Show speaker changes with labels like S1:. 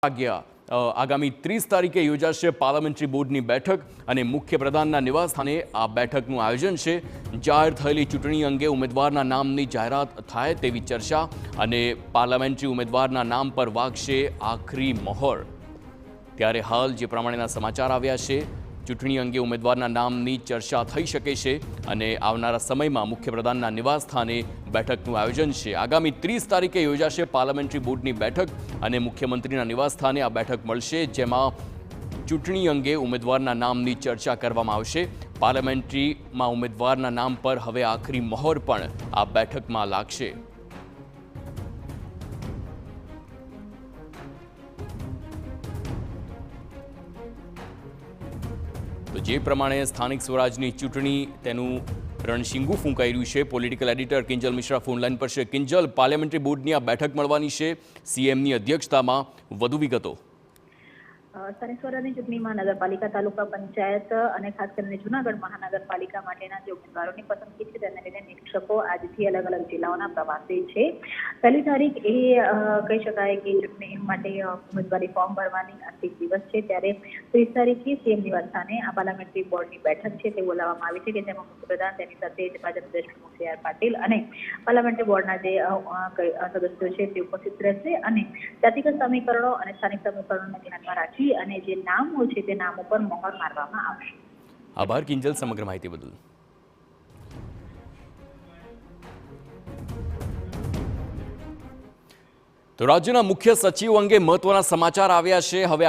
S1: આગામી 30 તારીખે યોજાશે પાર્લામેન્ટરી બોર્ડની બેઠક અને મુખ્યપ્રધાનના નિવાસસ્થાને આ બેઠકનું આયોજન છે। જાહેર થયેલી ચૂંટણી અંગે ઉમેદવારના નામની જાહેરાત થાય તેવી ચર્ચા અને પાર્લામેન્ટરી ઉમેદવારના નામ પર વાગશે આખરી મહોર। ત્યારે હાલ જે પ્રમાણેના સમાચાર આવ્યા છે, ચૂંટણી અંગે ઉમેદવારના નામની ચર્ચા થઈ શકે છે અને આવનારા સમયમાં મુખ્યપ્રધાનના નિવાસસ્થાને બેઠકનું આયોજન છે। આગામી 30 તારીખે યોજાશે પાર્લામેન્ટરી બોર્ડની બેઠક અને મુખ્યમંત્રીના નિવાસસ્થાને આ બેઠક મળશે, જેમાં ચૂંટણી અંગે ઉમેદવારના નામની ચર્ચા કરવામાં આવશે। પાર્લામેન્ટરીમાં ઉમેદવારના નામ પર હવે આખરી મહોર પણ આ બેઠકમાં લાગશે। તો જે પ્રમાણે સ્થાનિક સ્વરાજની ચૂંટણી તેનું રણશીંગું ફૂંકાઈ રહ્યું છે। Political editor Kinjal Mishra phone line પર છે। કિંજલ, પાર્લામેન્ટરી બોર્ડની આ બેઠક મળવાની છે સીએમની અધ્યક્ષતામાં, વધુ વિગતો?
S2: સ્થાનિક સ્વરાજની ચૂંટણીમાં નગરપાલિકા, તાલુકા પંચાયત અને ખાસ કરીને જૂનાગઢ મહાનગરપાલિકા માટેના જે ઉમેદવારોની પસંદગી છે તેને લઈને નિરીક્ષકો આજથી અલગ અલગ જિલ્લાઓના પ્રવાસે છે। પહેલી તારીખ એ કહી શકાય કે ચૂંટણી માટે ઉમેદવારી ફોર્મ ભરવાની અંતિમ દિવસ છે, ત્યારે 30 તારીખે સીએમ નિવાસસ્થાને આ પાર્લામેન્ટરી બોર્ડની બેઠક છે તે બોલાવવામાં આવી છે કે જેમાં મુખ્યપ્રધાન, તેની સાથે જ ભાજપ પ્રદેશ પ્રમુખ સી.આર. પાટીલ અને પાર્લામેન્ટરી બોર્ડના જે સદસ્યો છે તે ઉપસ્થિત રહેશે અને જાતિગત સમીકરણો અને સ્થાનિક સમીકરણોને ધ્યાનમાં રાખી અને જે નામો છે તે નામો પર મહોર મારવામાં આવશે।
S1: આભાર કિંજલ, સમગ્ર માહિતી બદલ। તો રાજ્યના મુખ્ય સચિવ અંગે મહત્વના સમાચાર આવ્યા છે। હવે